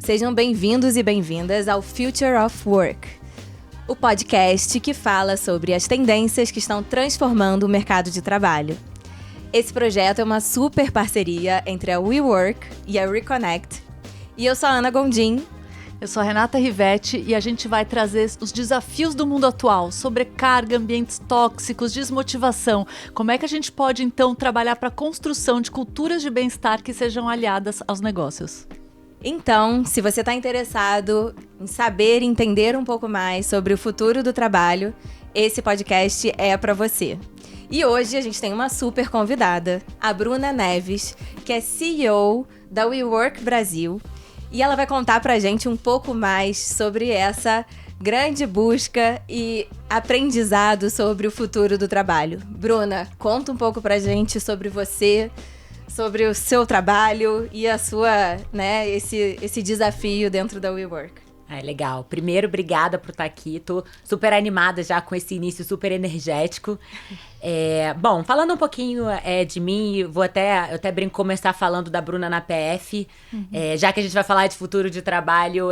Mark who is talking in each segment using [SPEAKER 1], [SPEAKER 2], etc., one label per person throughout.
[SPEAKER 1] Sejam bem-vindos e bem-vindas ao Future of Work, o podcast que fala sobre as tendências que estão transformando o mercado de trabalho. Esse projeto é uma super parceria entre a WeWork e a Reconnect. E eu sou a Ana Gondim.
[SPEAKER 2] Eu sou a Renata Rivetti e a gente vai trazer os desafios do mundo atual, sobrecarga, ambientes tóxicos, desmotivação. Como é que a gente pode, então, trabalhar para a construção de culturas de bem-estar que sejam aliadas aos negócios?
[SPEAKER 1] Então, se você está interessado em saber e entender um pouco mais sobre o futuro do trabalho, esse podcast é para você. E hoje a gente tem uma super convidada, a Bruna Neves, que é CEO da WeWork Brasil. E ela vai contar pra gente um pouco mais sobre essa grande busca e aprendizado sobre o futuro do trabalho. Bruna, conta um pouco pra gente sobre você, sobre o seu trabalho e a sua, esse desafio dentro da WeWork.
[SPEAKER 3] Legal. Primeiro, obrigada por estar aqui. Tô super animada já com esse início super energético. Bom, falando um pouquinho de mim, eu até brinco começar falando da Bruna na PF. Já que a gente vai falar de futuro de trabalho,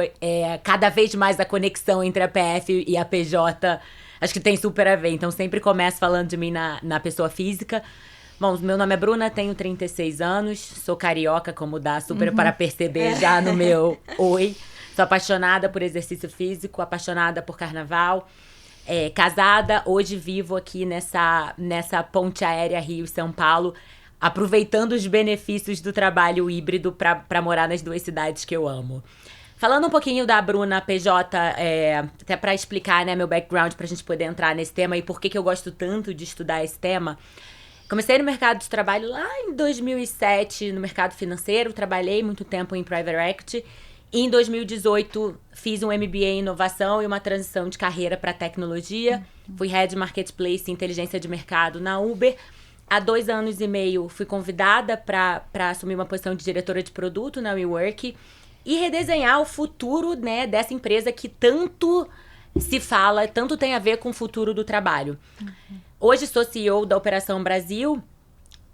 [SPEAKER 3] cada vez mais a conexão entre a PF e a PJ, acho que tem super a ver. Então, sempre começo falando de mim na pessoa física. Bom, meu nome é Bruna, tenho 36 anos, sou carioca, como dá super para perceber já no meu oi. Sou apaixonada por exercício físico, apaixonada por carnaval, casada. Hoje vivo aqui nessa ponte aérea Rio-São Paulo, aproveitando os benefícios do trabalho híbrido para morar nas duas cidades que eu amo. Falando um pouquinho da Bruna PJ, até para explicar, meu background, para a gente poder entrar nesse tema e por que eu gosto tanto de estudar esse tema. Comecei no mercado de trabalho lá em 2007, no mercado financeiro, trabalhei muito tempo em private equity. Em 2018, fiz um MBA em inovação e uma transição de carreira para tecnologia. Fui Head Marketplace e Inteligência de Mercado na Uber. Há 2 anos e meio, fui convidada para assumir uma posição de diretora de produto na WeWork e redesenhar o futuro, dessa empresa que tanto se fala, tanto tem a ver com o futuro do trabalho. Hoje sou CEO da Operação Brasil,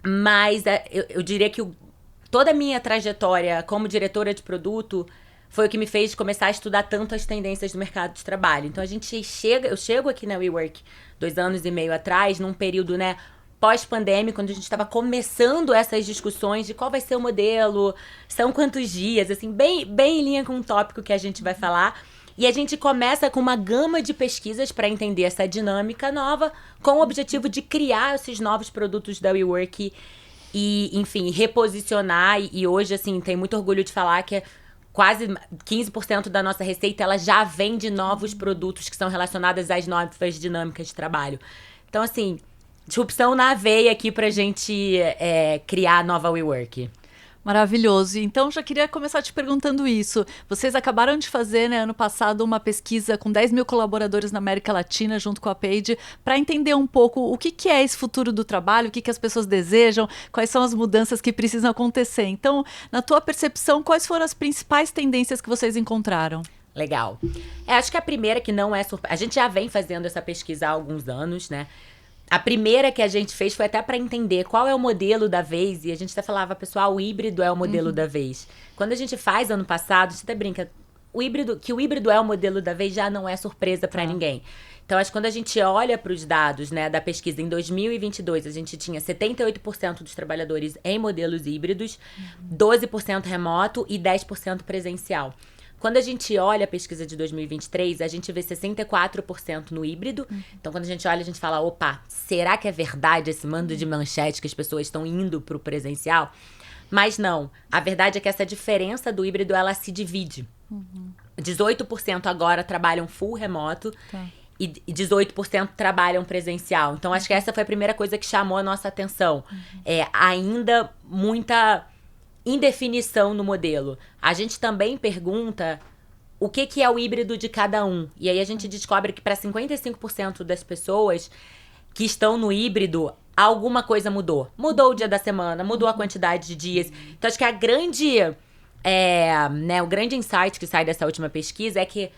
[SPEAKER 3] mas eu diria que toda a minha trajetória como diretora de produto foi o que me fez começar a estudar tanto as tendências do mercado de trabalho. Então, eu chego aqui na WeWork 2 anos e meio atrás, num período, pós-pandêmico, quando a gente estava começando essas discussões de qual vai ser o modelo, são quantos dias, assim, bem em linha com o tópico que a gente vai falar. E a gente começa com uma gama de pesquisas para entender essa dinâmica nova, com o objetivo de criar esses novos produtos da WeWork e, enfim, reposicionar. E hoje, assim, tenho muito orgulho de falar que quase 15% da nossa receita ela já vem de novos produtos que são relacionados às novas dinâmicas de trabalho. Então, assim, disrupção na veia aqui pra gente criar a nova WeWork.
[SPEAKER 2] Maravilhoso. Então, já queria começar te perguntando isso. Vocês acabaram de fazer, ano passado, uma pesquisa com 10 mil colaboradores na América Latina, junto com a Page, para entender um pouco o que é esse futuro do trabalho, o que as pessoas desejam, quais são as mudanças que precisam acontecer. Então, na tua percepção, quais foram as principais tendências que vocês encontraram?
[SPEAKER 3] Legal. Acho que a primeira que não é surpresa... A gente já vem fazendo essa pesquisa há alguns anos, A primeira que a gente fez foi até para entender qual é o modelo da vez. E a gente até falava, pessoal, o híbrido é o modelo da vez. Quando a gente faz ano passado, a gente até brinca, o híbrido é o modelo da vez já não é surpresa para ninguém. Então, acho que quando a gente olha para os dados da pesquisa, em 2022, a gente tinha 78% dos trabalhadores em modelos híbridos, 12% remoto e 10% presencial. Quando a gente olha a pesquisa de 2023, a gente vê 64% no híbrido. Então, quando a gente olha, a gente fala, opa, será que é verdade esse mando de manchete que as pessoas estão indo para o presencial? Mas não. A verdade é que essa diferença do híbrido, ela se divide. 18% agora trabalham full remoto e 18% trabalham presencial. Então, acho que essa foi a primeira coisa que chamou a nossa atenção. Ainda muita indefinição no modelo. A gente também pergunta o que é o híbrido de cada um. E aí a gente descobre que para 55% das pessoas que estão no híbrido, alguma coisa mudou. Mudou o dia da semana, mudou a quantidade de dias. Então, acho que o grande insight que sai dessa última pesquisa é que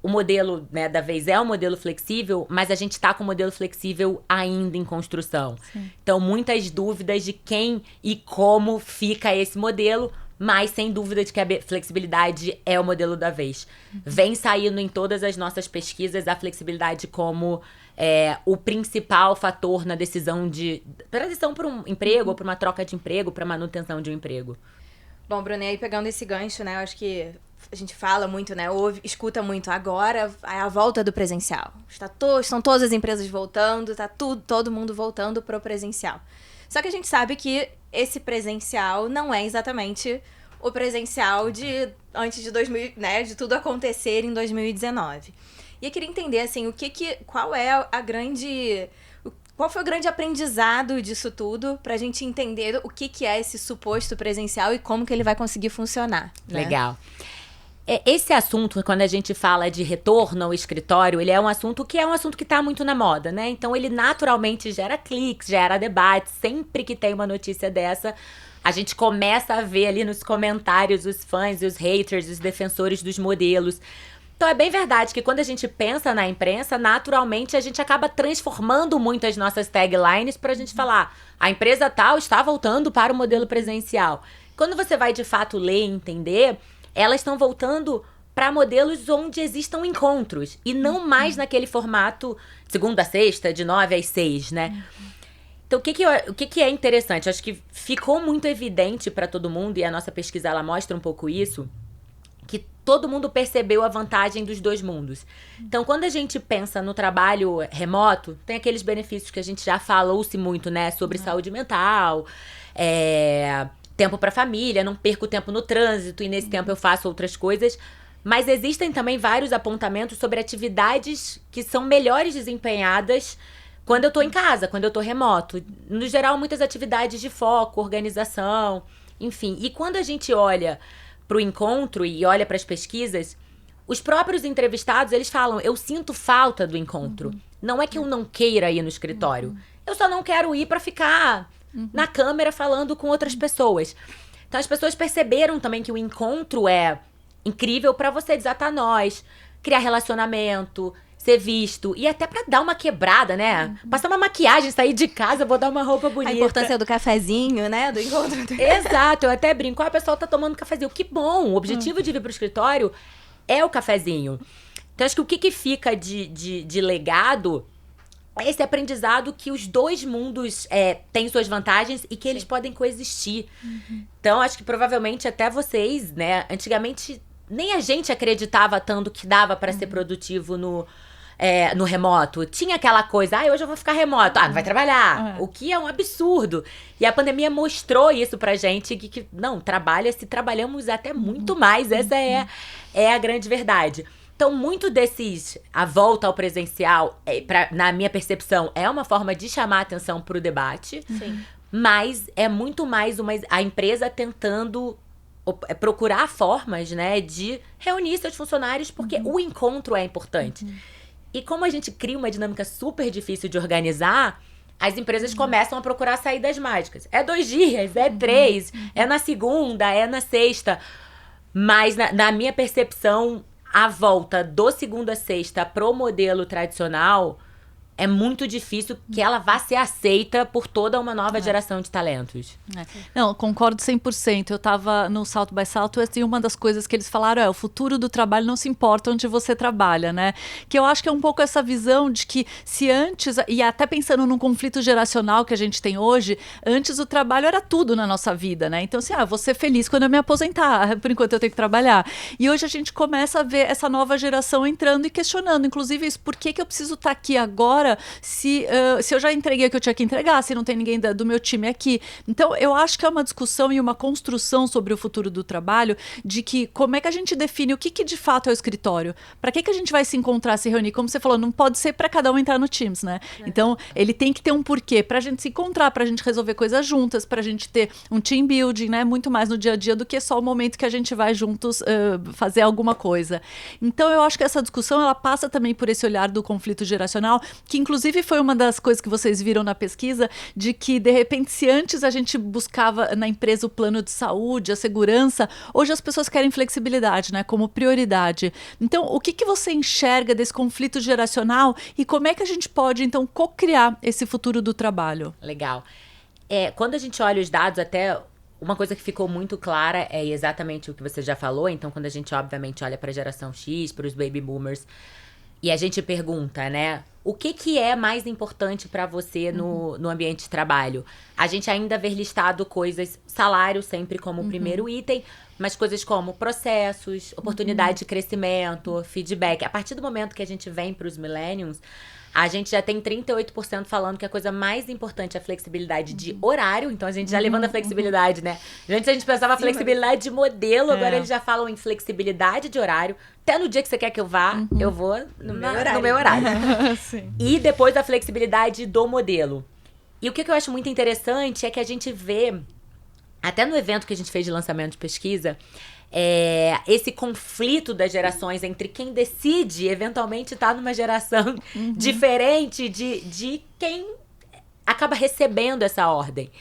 [SPEAKER 3] o modelo da vez é um modelo flexível, mas a gente está com o modelo flexível ainda em construção. Sim. Então, muitas dúvidas de quem e como fica esse modelo, mas sem dúvida de que a flexibilidade é o modelo da vez. Vem saindo em todas as nossas pesquisas a flexibilidade como o principal fator na decisão para um emprego, ou para uma troca de emprego, para manutenção de um emprego.
[SPEAKER 1] Bom, Bruna, e aí pegando esse gancho, né, eu acho que a gente fala muito, né, escuta muito, agora é a volta do presencial. Estão todas as empresas voltando, todo mundo voltando pro presencial. Só que a gente sabe que esse presencial não é exatamente o presencial de antes de 2000, né, de tudo acontecer em 2019. E eu queria entender, assim, qual foi o grande aprendizado disso tudo pra gente entender o que é esse suposto presencial e como que ele vai conseguir funcionar, né?
[SPEAKER 3] Legal. Esse assunto, quando a gente fala de retorno ao escritório, ele é um assunto que está muito na moda, né? Então, ele naturalmente gera cliques, gera debate. Sempre que tem uma notícia dessa, a gente começa a ver ali nos comentários os fãs, os haters, os defensores dos modelos. Então, é bem verdade que quando a gente pensa na imprensa, naturalmente a gente acaba transformando muito as nossas taglines para a gente falar, a empresa tal está voltando para o modelo presencial. Quando você vai de fato ler e entender, elas estão voltando para modelos onde existam encontros e não mais naquele formato segunda a sexta, de 9 às 6, né? Então, o que é interessante? Acho que ficou muito evidente para todo mundo, e a nossa pesquisa ela mostra um pouco isso, que todo mundo percebeu a vantagem dos dois mundos. Então, quando a gente pensa no trabalho remoto, tem aqueles benefícios que a gente já falou-se muito, né? Sobre saúde mental, tempo para família, não perco tempo no trânsito e nesse tempo eu faço outras coisas. Mas existem também vários apontamentos sobre atividades que são melhores desempenhadas quando eu tô em casa, quando eu tô remoto. No geral, muitas atividades de foco, organização, enfim. E quando a gente olha pro encontro e olha para as pesquisas, os próprios entrevistados, eles falam, eu sinto falta do encontro. Não é que eu não queira ir no escritório. Eu só não quero ir para ficar na câmera falando com outras pessoas. Então, as pessoas perceberam também que o encontro é incrível para você desatar nós, criar relacionamento, ser visto e até pra dar uma quebrada, né? Passar uma maquiagem, sair de casa, vou dar uma roupa bonita.
[SPEAKER 1] A importância do cafezinho, né? Do encontro.
[SPEAKER 3] Exato, eu até brinco, a pessoa tá tomando cafezinho. Que bom, o objetivo de vir pro escritório é o cafezinho. Então, acho que o que fica de legado é esse aprendizado que os dois mundos têm suas vantagens e que eles podem coexistir. Então, acho que provavelmente até vocês, né? Antigamente, nem a gente acreditava tanto que dava para ser produtivo no remoto. Tinha aquela coisa, hoje eu vou ficar remoto. Não vai trabalhar. O que é um absurdo. E a pandemia mostrou isso pra gente, que não, se trabalhamos até muito mais. Essa é a grande verdade. Então, muito a volta ao presencial, na minha percepção, é uma forma de chamar a atenção pro debate.
[SPEAKER 1] Sim.
[SPEAKER 3] Mas é muito mais a empresa tentando procurar formas, né, de reunir seus funcionários, porque o encontro é importante. E como a gente cria uma dinâmica super difícil de organizar, as empresas começam a procurar saídas mágicas. É 2 dias, é 3, é na segunda, é na sexta. Mas, na minha percepção, a volta do segunda a sexta pro modelo tradicional é muito difícil que ela vá ser aceita por toda uma nova geração de talentos.
[SPEAKER 2] Não, concordo 100%. Eu estava no South by Southwest e uma das coisas que eles falaram o futuro do trabalho não se importa onde você trabalha, né? Que eu acho que é um pouco essa visão de que se antes, e até pensando num conflito geracional que a gente tem hoje, antes o trabalho era tudo na nossa vida, né? Então, assim, vou ser feliz quando eu me aposentar, por enquanto eu tenho que trabalhar. E hoje a gente começa a ver essa nova geração entrando e questionando, inclusive isso, por que eu preciso estar aqui agora se eu já entreguei o que eu tinha que entregar, se não tem ninguém do meu time aqui. Então, eu acho que é uma discussão e uma construção sobre o futuro do trabalho, de que como é que a gente define o que de fato é o escritório. Para que a gente vai se encontrar, se reunir? Como você falou, não pode ser para cada um entrar no Teams, né? Então, ele tem que ter um porquê pra gente se encontrar, pra gente resolver coisas juntas, pra gente ter um team building, né? Muito mais no dia a dia do que só o momento que a gente vai juntos fazer alguma coisa. Então, eu acho que essa discussão, ela passa também por esse olhar do conflito geracional, que inclusive foi uma das coisas que vocês viram na pesquisa, de que, de repente, se antes a gente buscava na empresa o plano de saúde, a segurança, hoje as pessoas querem flexibilidade, né, como prioridade. Então, o que você enxerga desse conflito geracional e como é que a gente pode, então, co-criar esse futuro do trabalho?
[SPEAKER 3] Legal. Quando a gente olha os dados, até uma coisa que ficou muito clara é exatamente o que você já falou. Então, quando a gente, obviamente, olha para a geração X, para os baby boomers, e a gente pergunta, né? O que é mais importante para você no ambiente de trabalho? A gente ainda vê listado coisas, salário sempre como o primeiro item, mas coisas como processos, oportunidade de crescimento, feedback. A partir do momento que a gente vem para os millennials, a gente já tem 38% falando que a coisa mais importante é a flexibilidade de horário. Então, a gente já levando a flexibilidade, né? Antes a gente pensava flexibilidade de modelo, agora eles já falam em flexibilidade de horário. Até no dia que você quer que eu vá, eu vou no meu horário.
[SPEAKER 2] Sim.
[SPEAKER 3] E depois a flexibilidade do modelo. E o que eu acho muito interessante é que a gente vê, até no evento que a gente fez de lançamento de pesquisa, esse conflito das gerações entre quem decide eventualmente estar numa geração diferente de quem acaba recebendo essa ordem.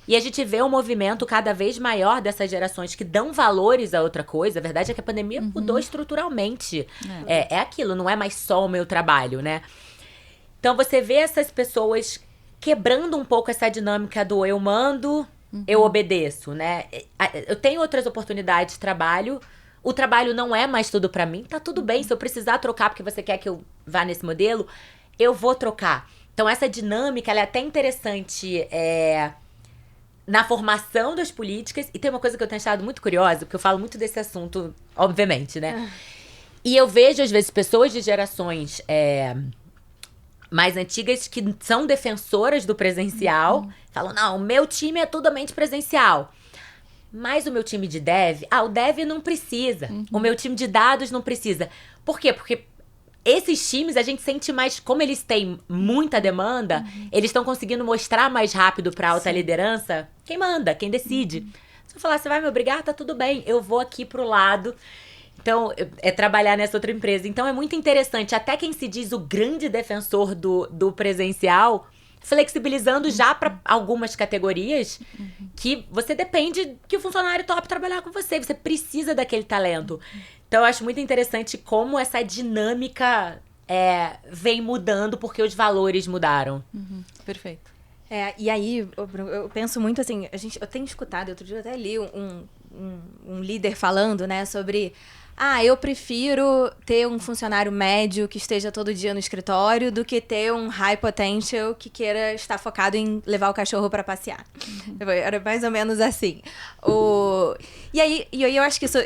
[SPEAKER 3] E a gente vê um movimento cada vez maior dessas gerações que dão valores a outra coisa. A verdade é que a pandemia mudou estruturalmente. É aquilo, não é mais só o meu trabalho, né? Então você vê essas pessoas quebrando um pouco essa dinâmica do eu mando, eu obedeço, né? Eu tenho outras oportunidades de trabalho. O trabalho não é mais tudo pra mim. Tá tudo bem. Se eu precisar trocar porque você quer que eu vá nesse modelo, eu vou trocar. Então, essa dinâmica, ela é até interessante na formação das políticas. E tem uma coisa que eu tenho achado muito curiosa, porque eu falo muito desse assunto, obviamente, né? E eu vejo, às vezes, pessoas de gerações mais antigas que são defensoras do presencial, falam, não, o meu time é totalmente presencial. Mas o meu time de dev, o dev não precisa. O meu time de dados não precisa. Por quê? Porque esses times, a gente sente mais, como eles têm muita demanda, eles estão conseguindo mostrar mais rápido pra alta liderança quem manda, quem decide. Se eu falar, você vai me obrigar? Tá tudo bem, eu vou aqui pro lado. Então, é trabalhar nessa outra empresa. Então, é muito interessante. Até quem se diz o grande defensor do presencial, flexibilizando já para algumas categorias que você depende que o funcionário tope trabalhar com você. Você precisa daquele talento. Então, eu acho muito interessante como essa dinâmica vem mudando porque os valores mudaram.
[SPEAKER 2] Perfeito.
[SPEAKER 1] E aí, eu penso muito assim, eu tenho escutado, outro dia eu até li um líder falando, né, sobre... eu prefiro ter um funcionário médio que esteja todo dia no escritório do que ter um high potential que queira estar focado em levar o cachorro para passear. Era mais ou menos assim. E aí eu acho que isso...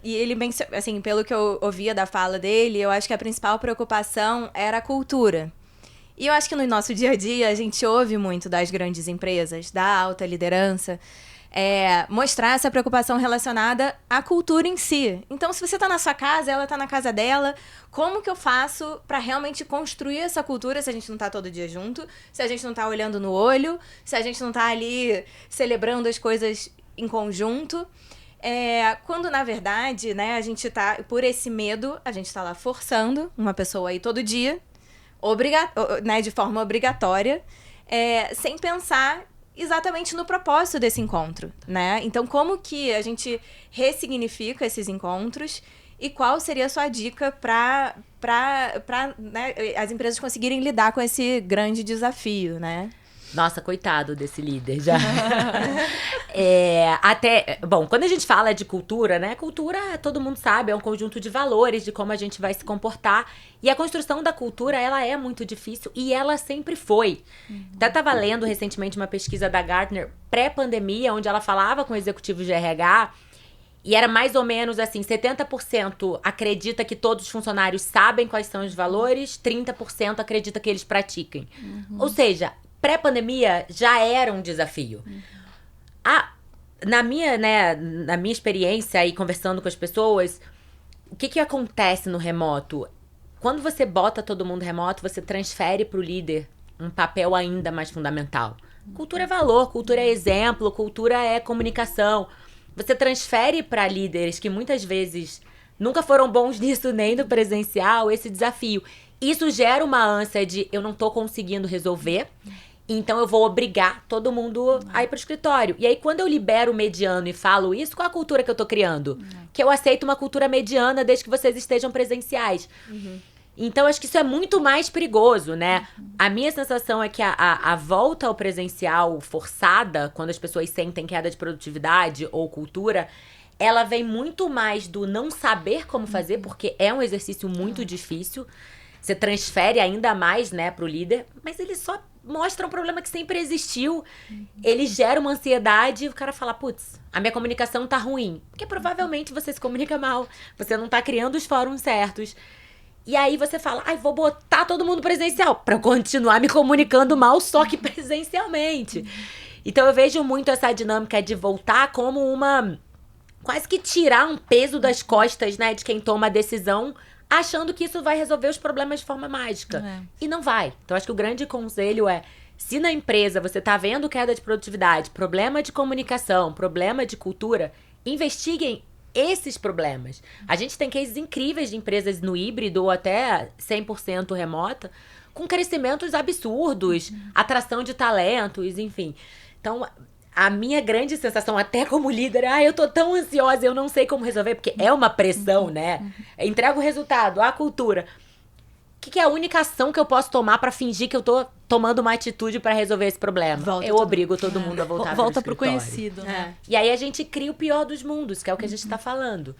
[SPEAKER 1] E ele menciona, assim, pelo que eu ouvia da fala dele, eu acho que a principal preocupação era a cultura. E eu acho que no nosso dia a dia a gente ouve muito das grandes empresas, da alta liderança... mostrar essa preocupação relacionada à cultura em si. Então, se você está na sua casa, ela está na casa dela, como que eu faço para realmente construir essa cultura se a gente não está todo dia junto, se a gente não está olhando no olho, se a gente não está ali celebrando as coisas em conjunto? Quando, na verdade, né, a gente tá, por esse medo, a gente está lá forçando uma pessoa aí todo dia, né, de forma obrigatória, sem pensar exatamente no propósito desse encontro, né? Então, como que a gente ressignifica esses encontros e qual seria a sua dica para né, as empresas conseguirem lidar com esse grande desafio, né?
[SPEAKER 3] Nossa, coitado desse líder já. Bom, quando a gente fala de cultura, né? Cultura, todo mundo sabe, é um conjunto de valores, de como a gente vai se comportar. E a construção da cultura, ela é muito difícil e ela sempre foi. Até estava lendo recentemente uma pesquisa da Gartner, pré-pandemia, onde ela falava com executivos de RH e era mais ou menos assim, 70% acredita que todos os funcionários sabem quais são os valores, 30% acredita que eles pratiquem. Ou seja, pré-pandemia já era um desafio. Na minha experiência e conversando com as pessoas, o que acontece no remoto? Quando você bota todo mundo remoto, você transfere para o líder um papel ainda mais fundamental. Cultura é valor, cultura é exemplo, cultura é comunicação. Você transfere para líderes que muitas vezes nunca foram bons nisso nem no presencial, esse desafio. Isso gera uma ânsia de eu não tô conseguindo resolver, então eu vou obrigar todo mundo a ir pro escritório. E aí, quando eu libero o mediano e falo isso, qual a cultura que eu tô criando? Que eu aceito uma cultura mediana desde que vocês estejam presenciais. Então, acho que isso é muito mais perigoso, né? A minha sensação é que a volta ao presencial forçada, quando as pessoas sentem queda de produtividade ou cultura, ela vem muito mais do não saber como fazer, porque é um exercício muito difícil. Você transfere ainda mais, né, pro líder, mas ele só mostra um problema que sempre existiu. Ele gera uma ansiedade e o cara fala, putz, a minha comunicação tá ruim. Porque provavelmente você se comunica mal, você não tá criando os fóruns certos. E aí você fala, vou botar todo mundo presencial pra eu continuar me comunicando mal, só que presencialmente. Então eu vejo muito essa dinâmica de voltar como uma... quase que tirar um peso das costas, né, de quem toma a decisão, achando que isso vai resolver os problemas de forma mágica. E não vai. Então acho que o grande conselho é, se na empresa você tá vendo queda de produtividade, problema de comunicação, problema de cultura, investiguem esses problemas. A gente tem cases incríveis de empresas no híbrido ou até 100% remota, com crescimentos absurdos, atração de talentos, enfim. Então, a minha grande sensação, até como líder, eu tô tão ansiosa, eu não sei como resolver, porque é uma pressão, né? Entrega o resultado, a cultura. O que é a única ação que eu posso tomar pra fingir que eu tô tomando uma atitude pra resolver esse problema? Eu obrigo todo mundo a voltar
[SPEAKER 2] Volta pro conhecido, né?
[SPEAKER 3] E aí a gente cria o pior dos mundos, que é o que a gente tá falando.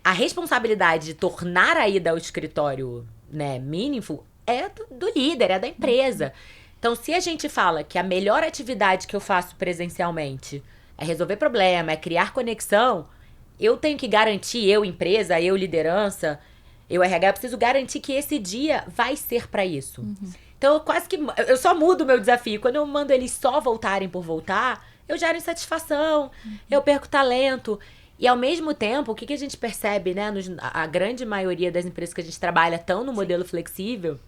[SPEAKER 3] A responsabilidade de tornar a ida ao escritório, né, meaningful, é do líder, é da empresa. Então, se a gente fala que a melhor atividade que eu faço presencialmente é resolver problema, é criar conexão, eu tenho que garantir, eu empresa, eu liderança, eu RH, eu preciso garantir que esse dia vai ser pra isso. Então, eu só mudo o meu desafio. Quando eu mando eles só voltarem por voltar, eu gero insatisfação, eu perco talento. E ao mesmo tempo, o que a gente percebe, né? A grande maioria das empresas que a gente trabalha estão no modelo flexível.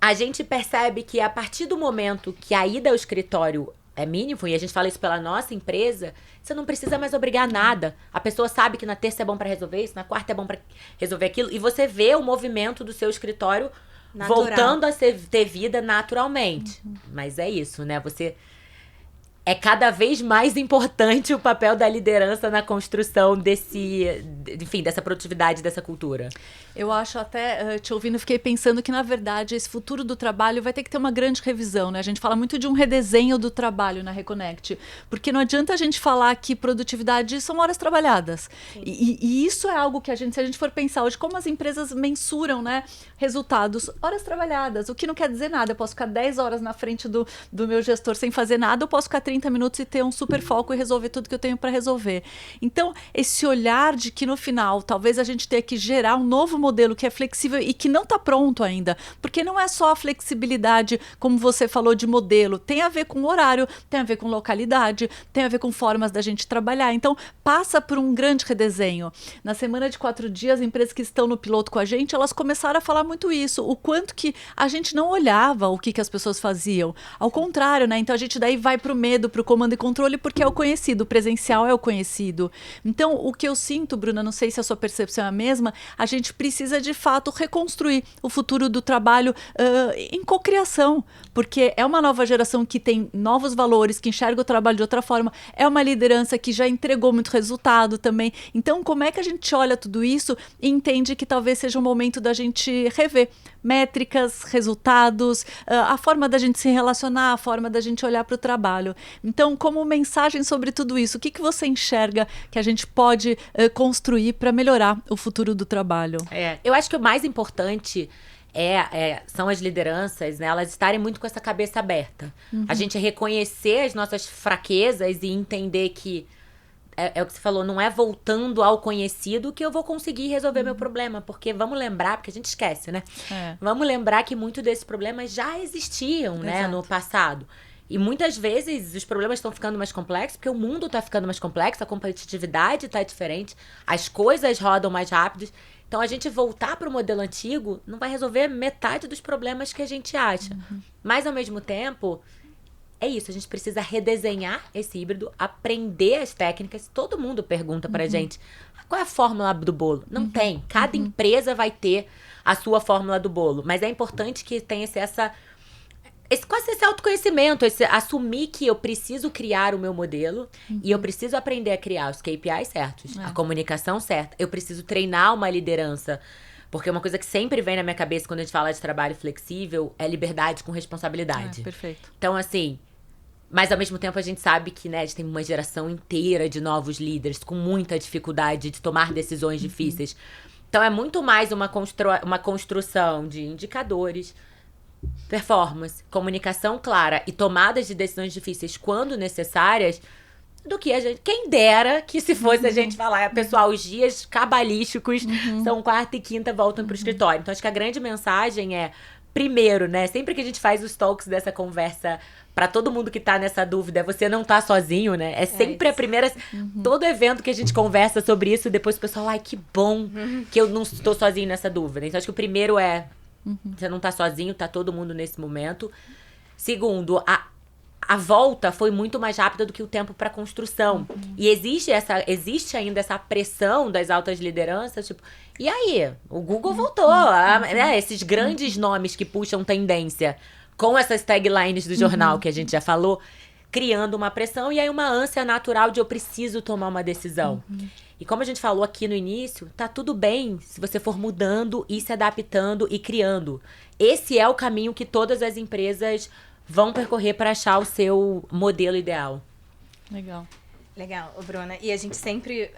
[SPEAKER 3] A gente percebe que a partir do momento que a ida ao escritório é mínimo, e a gente fala isso pela nossa empresa, você não precisa mais obrigar nada. A pessoa sabe que na terça é bom pra resolver isso, na quarta é bom pra resolver aquilo, e você vê o movimento do seu escritório natural, voltando a ter vida naturalmente. Mas é isso, né? É cada vez mais importante o papel da liderança na construção dessa produtividade, dessa cultura.
[SPEAKER 2] Eu acho até, te ouvindo, fiquei pensando que, na verdade, esse futuro do trabalho vai ter que ter uma grande revisão, né? A gente fala muito de um redesenho do trabalho na Reconnect, porque não adianta a gente falar que produtividade são horas trabalhadas. E isso é algo que se a gente for pensar hoje, como as empresas mensuram, né, resultados, horas trabalhadas, o que não quer dizer nada. Eu posso ficar 10 horas na frente do meu gestor sem fazer nada, eu posso ficar 30 minutos e ter um super foco e resolver tudo que eu tenho para resolver. Então, esse olhar de que no final, talvez a gente tenha que gerar um novo modelo que é flexível e que não está pronto ainda, porque não é só a flexibilidade, como você falou, de modelo, tem a ver com horário, tem a ver com localidade, tem a ver com formas da gente trabalhar. Então, passa por um grande redesenho. Na semana de 4 dias, as empresas que estão no piloto com a gente, elas começaram a falar muito isso, o quanto que a gente não olhava o que as pessoas faziam. Ao contrário, né? Então, a gente daí vai para o medo, para o comando e controle, porque é o conhecido, o presencial é o conhecido. Então, o que eu sinto, Bruna, não sei se a sua percepção é a mesma, a gente precisa, de fato, reconstruir o futuro do trabalho em cocriação, porque é uma nova geração que tem novos valores, que enxerga o trabalho de outra forma, é uma liderança que já entregou muito resultado também. Então, como é que a gente olha tudo isso e entende que talvez seja um momento da gente rever métricas, resultados, a forma da gente se relacionar, a forma da gente olhar para o trabalho. Então, como mensagem sobre tudo isso, o que você enxerga que a gente pode construir para melhorar o futuro do trabalho?
[SPEAKER 3] Eu acho que o mais importante são as lideranças, né? Elas estarem muito com essa cabeça aberta. A gente reconhecer as nossas fraquezas e entender que é o que você falou, não é voltando ao conhecido que eu vou conseguir resolver meu problema. Porque vamos lembrar, porque a gente esquece, né? Vamos lembrar que muitos desses problemas já existiam, né, no passado. E muitas vezes os problemas estão ficando mais complexos porque o mundo está ficando mais complexo, a competitividade está diferente, as coisas rodam mais rápido. Então, a gente voltar para o modelo antigo não vai resolver metade dos problemas que a gente acha. Mas, ao mesmo tempo, é isso. A gente precisa redesenhar esse híbrido, aprender as técnicas. Todo mundo pergunta pra gente, qual é a fórmula do bolo? Não tem. Cada empresa vai ter a sua fórmula do bolo. Mas é importante que tenha quase esse autoconhecimento, assumir que eu preciso criar o meu modelo e eu preciso aprender a criar os KPIs certos, a comunicação certa. Eu preciso treinar uma liderança Porque uma coisa que sempre vem na minha cabeça quando a gente fala de trabalho flexível é liberdade com responsabilidade.
[SPEAKER 2] Perfeito.
[SPEAKER 3] Então, assim, mas ao mesmo tempo a gente sabe que, né, a gente tem uma geração inteira de novos líderes com muita dificuldade de tomar decisões difíceis. Então é muito mais uma construção de indicadores, performance, comunicação clara e tomadas de decisões difíceis quando necessárias, do que a gente... Quem dera que se fosse a gente falar, pessoal, os dias cabalísticos são quarta e quinta, voltam pro escritório. Então acho que a grande mensagem é, primeiro, né, sempre que a gente faz os talks dessa conversa, pra todo mundo que tá nessa dúvida, você não tá sozinho, né? É sempre a primeira... Todo evento que a gente conversa sobre isso, depois o pessoal, ai, que bom que eu não estou sozinho nessa dúvida. Então acho que o primeiro é, você não tá sozinho, tá todo mundo nesse momento. Segundo, a volta foi muito mais rápida do que o tempo para construção. E existe ainda essa pressão das altas lideranças, tipo, e aí? O Google voltou, né? Esses grandes nomes que puxam tendência, com essas taglines do jornal que a gente já falou, criando uma pressão e aí uma ânsia natural de eu preciso tomar uma decisão. E como a gente falou aqui no início, tá tudo bem se você for mudando e se adaptando e criando. Esse é o caminho que todas as empresas vão percorrer para achar o seu modelo ideal.
[SPEAKER 2] Legal.
[SPEAKER 1] Legal, Bruna. E a gente sempre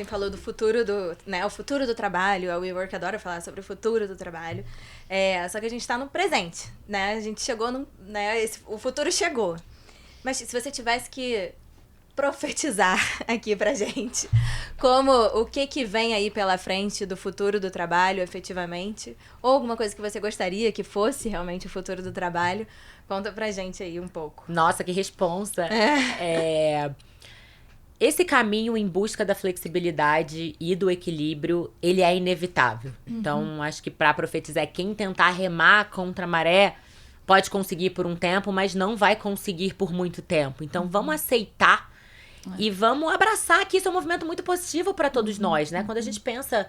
[SPEAKER 1] falou do futuro o futuro do trabalho. A WeWork adora falar sobre o futuro do trabalho. Só que a gente está no presente, né? A gente chegou o futuro chegou. Mas se você tivesse que profetizar aqui pra gente, o que vem aí pela frente do futuro do trabalho, efetivamente, ou alguma coisa que você gostaria que fosse realmente o futuro do trabalho, conta pra gente aí um pouco.
[SPEAKER 3] Nossa, que responsa! Esse caminho em busca da flexibilidade e do equilíbrio, ele é inevitável. Então, acho que para profetizar, quem tentar remar contra a maré pode conseguir por um tempo, mas não vai conseguir por muito tempo. Então, vamos aceitar e vamos abraçar que isso é um movimento muito positivo para todos nós, né? Quando a gente pensa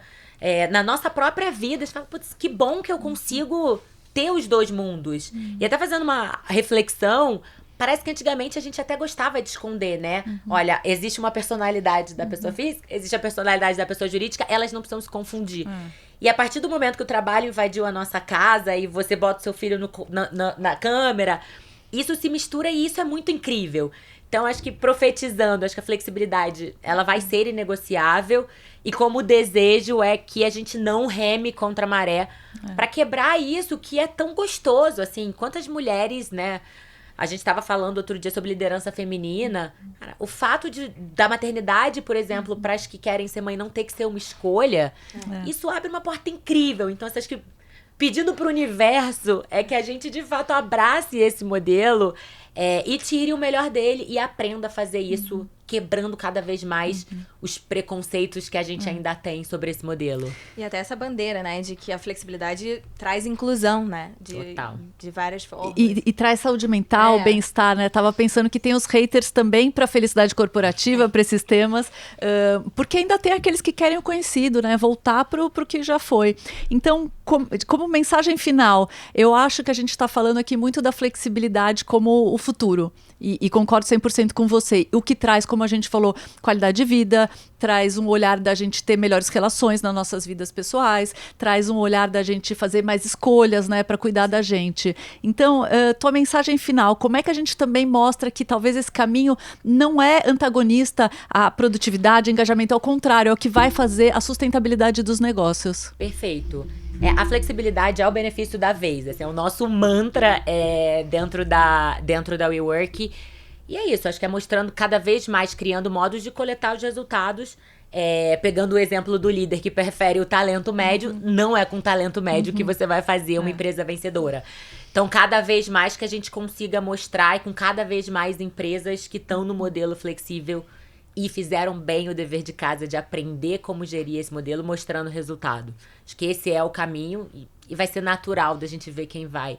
[SPEAKER 3] na nossa própria vida, a gente fala, putz, que bom que eu consigo ter os dois mundos. E até fazendo uma reflexão, parece que antigamente a gente até gostava de esconder, né? Olha, existe uma personalidade da pessoa física, existe a personalidade da pessoa jurídica, elas não precisam se confundir. E a partir do momento que o trabalho invadiu a nossa casa e você bota o seu filho na câmera, isso se mistura e isso é muito incrível. Então, acho que profetizando, acho que a flexibilidade, ela vai ser inegociável. E como o desejo é que a gente não reme contra a maré para quebrar isso que é tão gostoso, assim. Quantas mulheres, né? A gente estava falando outro dia sobre liderança feminina. Cara, o fato da maternidade, por exemplo, para as que querem ser mãe não ter que ser uma escolha, isso abre uma porta incrível. Então, acho que pedindo pro universo é que a gente, de fato, abrace esse modelo e tire o melhor dele e aprenda a fazer isso, quebrando cada vez mais os preconceitos que a gente ainda tem sobre esse modelo.
[SPEAKER 1] E até essa bandeira, né, de que a flexibilidade traz inclusão, né?
[SPEAKER 3] Total.
[SPEAKER 1] De várias formas.
[SPEAKER 2] E traz saúde mental, bem-estar, né? Tava pensando que tem os haters também para felicidade corporativa, para esses temas, porque ainda tem aqueles que querem o conhecido, né? Voltar pro que já foi. Então, como mensagem final, eu acho que a gente está falando aqui muito da flexibilidade como o futuro. E concordo 100% com você. O que traz, como a gente falou, qualidade de vida, traz um olhar da gente ter melhores relações nas nossas vidas pessoais, traz um olhar da gente fazer mais escolhas, né, para cuidar da gente. Então, tua mensagem final, como é que a gente também mostra que talvez esse caminho não é antagonista à produtividade, engajamento, ao contrário, é o que vai fazer a sustentabilidade dos negócios?
[SPEAKER 3] Perfeito. A flexibilidade é o benefício da vez. Assim, é o nosso mantra dentro da WeWork. E é isso, acho que é mostrando cada vez mais, criando modos de coletar os resultados. Pegando o exemplo do líder que prefere o talento médio, não é com talento médio que você vai fazer uma empresa vencedora. Então, cada vez mais que a gente consiga mostrar, e com cada vez mais empresas que estão no modelo flexível e fizeram bem o dever de casa de aprender como gerir esse modelo, mostrando o resultado. Acho que esse é o caminho e vai ser natural da gente ver quem vai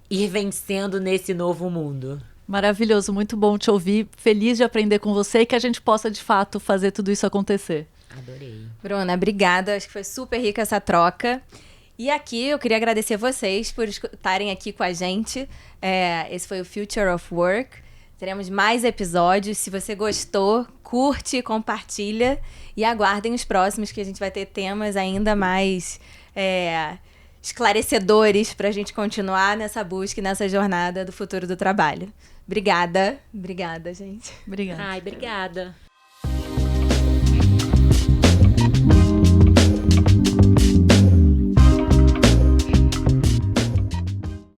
[SPEAKER 3] ir vencendo nesse novo mundo.
[SPEAKER 2] Maravilhoso, muito bom te ouvir. Feliz de aprender com você e que a gente possa, de fato, fazer tudo isso acontecer.
[SPEAKER 3] Adorei.
[SPEAKER 1] Bruna, obrigada. Acho que foi super rica essa troca. E aqui eu queria agradecer vocês por estarem aqui com a gente. Esse foi o Future of Work. Teremos mais episódios. Se você gostou, curte, compartilha e aguardem os próximos, que a gente vai ter temas ainda mais esclarecedores para a gente continuar nessa busca e nessa jornada do futuro do trabalho. Obrigada, gente.
[SPEAKER 2] Obrigada.
[SPEAKER 3] Ai, obrigada.